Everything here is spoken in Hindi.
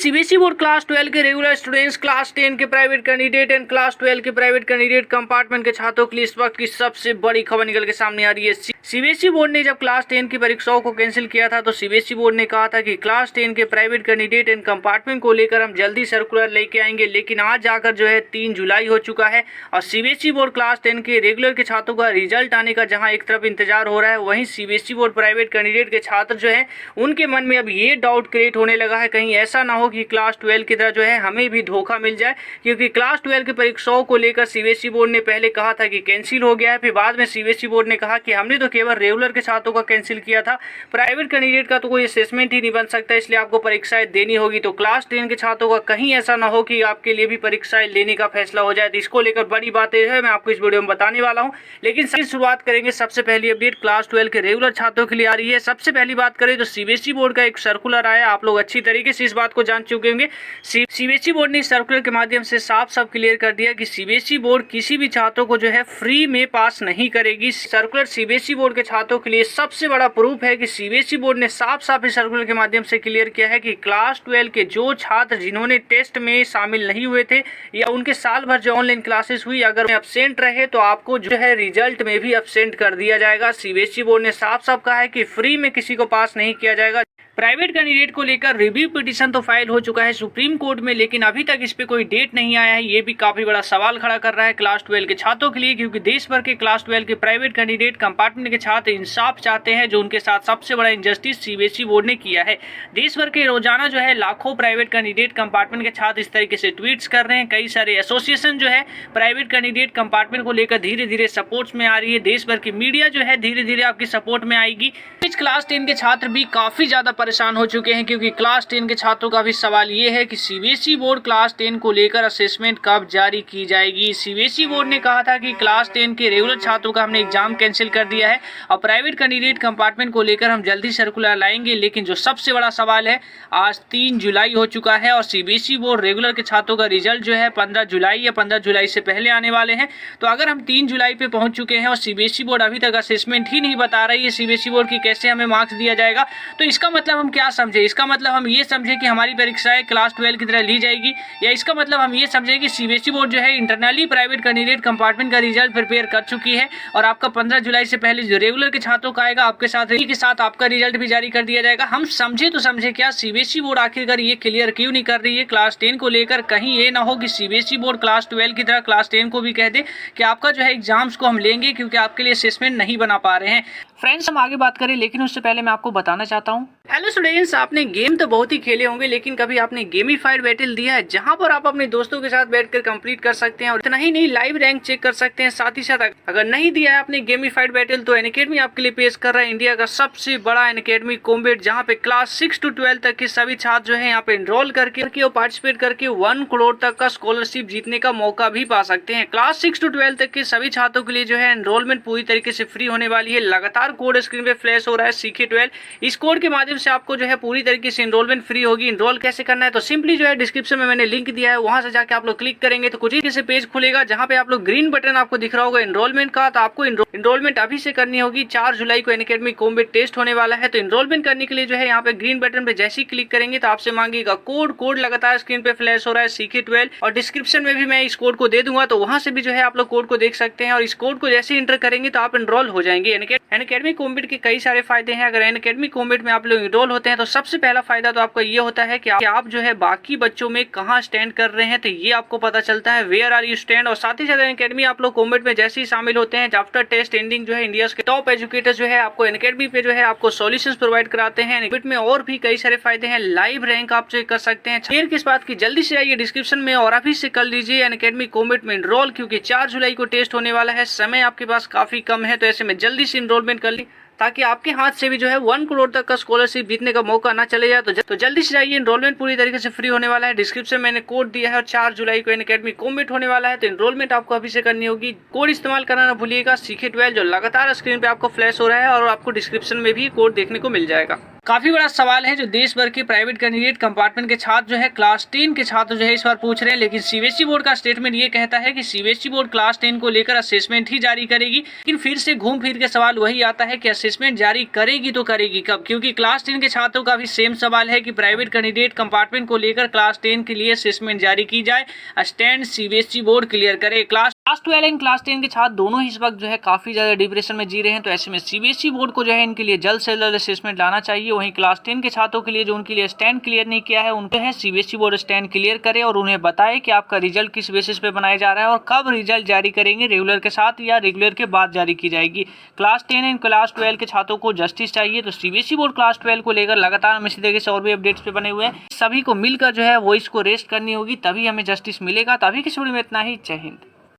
सीबीएसई बोर्ड क्लास 12 के रेगुलर स्टूडेंट्स, क्लास 10 के प्राइवेट कैंडिडेट एंड क्लास 12 के प्राइवेट कैंडिडेट कंपार्टमेंट के छात्रों के लिए इस वक्त की सबसे बड़ी खबर निकल के सामने आ रही है। सीबीएसई बोर्ड ने जब क्लास 10 की परीक्षाओं को कैंसिल किया था तो सीबीएसई बोर्ड ने कहा था कि क्लास 10 के प्राइवेट कैंडिडेट एंड कंपार्टमेंट को लेकर हम जल्दी सर्कुलर लेके आएंगे, लेकिन आज जाकर जो है 3 जुलाई हो चुका है और सीबीएसई बोर्ड क्लास 10 के रेगुलर के छात्रों का रिजल्ट आने का जहां एक तरफ इंतजार हो रहा है, वहीं सीबीएसई बोर्ड प्राइवेट कैंडिडेट के छात्र जो है उनके मन में अब ये डाउट क्रिएट होने लगा है कहीं ऐसा ना हो कि क्लास 12 की तरह जो है हमें भी धोखा मिल जाए, क्योंकि क्लास 12 की परीक्षाओं को लेकर सीबीएसई बोर्ड ने पहले कहा था कि कैंसिल हो गया है, फिर बाद में सीबीएसई बोर्ड ने कहा कि हमने तो केवल रेगुलर के छात्रों का कैंसिल किया था, प्राइवेट कैंडिडेट का तो कोई असेसमेंट ही नहीं बन सकता, इसलिए आपको परीक्षाएं देनी होगी। तो क्लास 10 के छात्रों का कहीं ऐसा ना हो कि आपके लिए भी परीक्षाएं लेने का फैसला हो जाए, तो इसको लेकर बड़ी बातें है मैं आपको इस वीडियो में बताने वाला हूं। लेकिन शुरुआत करेंगे सबसे पहली अपडेट क्लास 12 के रेगुलर छात्रों के लिए आ रही है। सबसे पहली बात करें तो सीबीएसई बोर्ड का एक सर्कुलर आया, आप लोग अच्छी तरीके से इस बात को जान चुके होंगे। सीबीएसई बोर्ड ने इस सर्कुलर के माध्यम से साफ क्लियर कर दिया कि सीबीएसई बोर्ड किसी भी छात्रों को जो है फ्री में पास नहीं करेगी। सर्कुलर सीबीएसई बोर्ड के छात्रों के लिए सबसे बड़ा प्रूफ है कि सीबीएसई बोर्ड ने साफ इस सर्कुलर के माध्यम से क्लियर किया है कि क्लास 12 के जो छात्र जिन्होंने टेस्ट में शामिल नहीं हुए थे या उनके साल भर जो ऑनलाइन क्लासेस हुई अगर एब्सेंट रहे तो आपको जो है रिजल्ट में भी एब्सेंट कर दिया जाएगा। सीबीएसई बोर्ड ने साफ कहा है कि फ्री में किसी को पास नहीं किया जाएगा। प्राइवेट कैंडिडेट को लेकर रिव्यू पिटीशन तो फाइल हो चुका है सुप्रीम कोर्ट में, लेकिन अभी तक इस पे कोई डेट नहीं आया है। ये भी काफी बड़ा सवाल खड़ा कर रहा है क्लास 12 के छात्रों के लिए, क्योंकि देश भर के क्लास 12 के प्राइवेट कैंडिडेट कंपार्टमेंट के छात्र इंसाफ चाहते हैं, जो उनके साथ सबसे बड़ा इंजस्टिस सीबीएसई बोर्ड ने किया है। देश भर के रोजाना जो है लाखों प्राइवेट कैंडिडेट कंपार्टमेंट के छात्र इस तरीके से ट्वीट्स कर रहे हैं। कई सारे एसोसिएशन जो है प्राइवेट कैंडिडेट कंपार्टमेंट को लेकर धीरे धीरे सपोर्ट में आ रही है। देश भर की मीडिया जो है धीरे धीरे आपकी सपोर्ट में आएगी। क्लास 10 के छात्र भी काफी ज्यादा परेशान हो चुके हैं, क्योंकि क्लास 10 के छात्रों का भी सवाल ये है कि सीबीएसई बोर्ड क्लास 10 को लेकर असेसमेंट कब जारी की जाएगी। सीबीएसई बोर्ड ने कहा था कि क्लास 10 के रेगुलर छात्रों का हमने एग्जाम कैंसिल कर दिया है और प्राइवेट कैंडिडेट कंपार्टमेंट को लेकर हम जल्दी सर्कुलर लाएंगे, लेकिन जो सबसे बड़ा सवाल है आज 3 जुलाई हो चुका है और सीबीएसई बोर्ड रेगुलर के छात्रों का रिजल्ट जो है 15 जुलाई या 15 जुलाई से पहले आने वाले हैं। तो अगर हम 3 जुलाई पे पहुंच चुके हैं और सीबीएसई बोर्ड अभी तक असेसमेंट ही नहीं बता रही है सीबीएसई बोर्ड की कैसे हमें मार्क्स दिया जाएगा, तो इसका मतलब हम क्या समझे? इसका मतलब हम ये समझे कि हमारी परीक्षाएं क्लास 12 की तरह ली जाएगी, या इसका मतलब हम ये समझे कि सीबीएसई बोर्ड जो है इंटरनली प्राइवेट कैंडिडेट कंपार्टमेंट का रिजल्ट प्रिपेयर कर चुकी है और आपका 15 जुलाई से पहले जो रेगुलर के छात्रों का आएगा आपके साथ आपका रिजल्ट भी जारी कर दिया जाएगा। हम समझे तो समझे क्या, सीबीएसई बोर्ड आखिरकार ये क्लियर क्यों नहीं कर रही है क्लास 10 को लेकर? कहीं ये ना हो कि सीबीएसई बोर्ड क्लास 12 की तरह क्लास 10 को भी कह दे कि आपका जो है एग्जाम्स को हम लेंगे क्योंकि आपके लिए असेसमेंट नहीं बना पा रहे हैं। फ्रेंड्स, हम आगे बात करें, लेकिन उससे पहले मैं आपको बताना चाहता हूँ, हेलो स्टूडेंट्स, आपने गेम तो बहुत ही खेले होंगे, लेकिन कभी आपने गेमिफाइड बैटल दिया है जहां पर आप अपने दोस्तों के साथ बैठकर कंप्लीट कर सकते हैं और इतना ही नहीं लाइव रैंक चेक कर सकते हैं। साथ ही साथ अगर नहीं दिया है आपने गेमिफाइड बैटल तो अनअकैडमी आपके लिए पेश कर रहा है इंडिया का सबसे बड़ा अनअकैडमी कॉम्बैट, जहां पे क्लास 6 to 12 तक के सभी छात्र जो है यहाँ पे एनरोल करके और पार्टिसिपेट करके 1 करोड़ तक का स्कॉलरशिप जीतने का मौका भी पा सकते हैं। क्लास 6 to 12 तक के सभी छात्रों के लिए जो है एनरोलमेंट पूरी तरीके से फ्री होने वाली है। लगातार कोड स्क्रीन पे फ्लैश हो रहा है CK12, इस कोड के माध्यम से आपको जो है पूरी तरीके से एनरोलमेंट फ्री होगी। एनरोल कैसे करना है तो सिंपली जो है डिस्क्रिप्शन में मैंने लिंक दिया है, वहां से जाके आप लोग क्लिक करेंगे तो कुछ इस पेज खुलेगा जहां पे आप लोग ग्रीन बटन आपको दिख रहा होगा एनरोलमेंट का, तो आपको एनरोलमेंट अभी से करनी होगी। 4 जुलाई को अनअकैडमी कॉम्बैट टेस्ट होने वाला है, तो एनरोलमेंट करने के लिए जो है यहाँ पे ग्रीन बटन पे जैसे ही क्लिक करेंगे तो आपसे मांगेगा कोड लगातार स्क्रीन पे फ्लैश हो रहा है CK12, और डिस्क्रिप्शन में भी मैं इस कोड को दे दूंगा, तो वहां से भी जो है आप लोग कोड को देख सकते हैं और इस कोड को जैसे इंटर करेंगे तो आप एनरोल हो जाएंगे। अनअकैडमी कॉम्बैट के कई सारे फायदे हैं। अगर अनअकैडमी कॉम्बैट में आप लोग एनरोल होते हैं तो सबसे पहला फायदा तो आपका ये होता है कि आप जो है बाकी बच्चों में कहां स्टैंड कर रहे हैं, तो ये आपको पता चलता है वेयर आर यू स्टैंड। और साथ ही साथ अनअकैडमी आप लोग कॉम्बैट में जैसे ही शामिल होते हैं, आफ्टर टेस्ट एंडिंग जो है इंडिया के टॉप एजुकेटर जो है आपको अनअकैडमी पे जो है आपको सॉल्यूशंस प्रोवाइड कराते हैं। अनअकैडमी में और भी कई सारे फायदे हैं, लाइव रैंक आप चेक कर सकते हैं। देर किस बात की, जल्दी से आइए डिस्क्रिप्शन में और अभी से कर लीजिए अनअकैडमी कॉम्बैट में एनरोल, क्योंकि 4 जुलाई को टेस्ट होने वाला है। समय आपके पास काफी कम है, तो ऐसे में जल्दी से एनरोलमेंट कर ली ताकि आपके हाथ से भी जो है 1 करोड़ तक का स्कॉलरशिप जीतने का मौका ना चले जाए। तो जल्दी से जाइए, एनरोलमेंट पूरी तरीके से फ्री होने वाला है। डिस्क्रिप्शन में मैंने कोड दिया है और 4 जुलाई को अनअकैडमी कॉम्बैट होने वाला है, तो एनरोलमेंट आपको अभी से करनी होगी। कोड इस्तेमाल करना ना भूलिएगा CK12, जो लगातार स्क्रीन पे आपको फ्लैश हो रहा है और आपको डिस्क्रिप्शन में भी कोड देखने को मिल जाएगा। काफी बड़ा सवाल है जो देश भर के प्राइवेट कैंडिडेट कंपार्टमेंट के छात्र जो है क्लास 10 के छात्र जो है इस बार पूछ रहे हैं। लेकिन सीबीएसई बोर्ड का स्टेटमेंट ये कहता है कि सीबीएसई बोर्ड क्लास 10 को लेकर असेसमेंट ही जारी करेगी। लेकिन फिर से घूम फिर के सवाल वही आता है कि असेसमेंट जारी करेगी तो करेगी कब, क्योंकि क्लास 10 के छात्रों का भी सेम सवाल है कि प्राइवेट कैंडिडेट कंपार्टमेंट को लेकर क्लास 10 के लिए असेसमेंट जारी की जाए, स्टैंड सीबीएसई बोर्ड क्लियर करे। क्लास 12 एंड क्लास 10 के छात्र दोनों ही इस वक्त जो है काफी ज्यादा डिप्रेशन में जी रहे हैं। तो ऐसे में सीबीएसई बोर्ड को जो है इनके लिए जल्द से जल्द असेसमेंट लाना चाहिए। वहीं क्लास 10 के छात्रों के लिए जो उनके लिए स्टैंड क्लियर नहीं किया है, उनको है सीबीएसई बोर्ड स्टैंड क्लियर करे और उन्हें बताए कि आपका रिजल्ट किस बेसिस पे बनाया जा रहा है और कब रिजल्ट जारी करेंगे, रेगुलर के साथ या रेगुलर के बाद जारी की जाएगी। क्लास 10 एंड क्लास 12 के छात्रों को जस्टिस चाहिए। तो सीबीएसई बोर्ड क्लास 12 को लेकर लगातार हम इसी तरीके से और भी अपडेट्स पे बने हुए हैं। सभी को मिलकर जो है वॉइस को रेस्ट करनी होगी, तभी हमें जस्टिस मिलेगा। तभी किसी वीडियो में इतना ही। जय हिंद।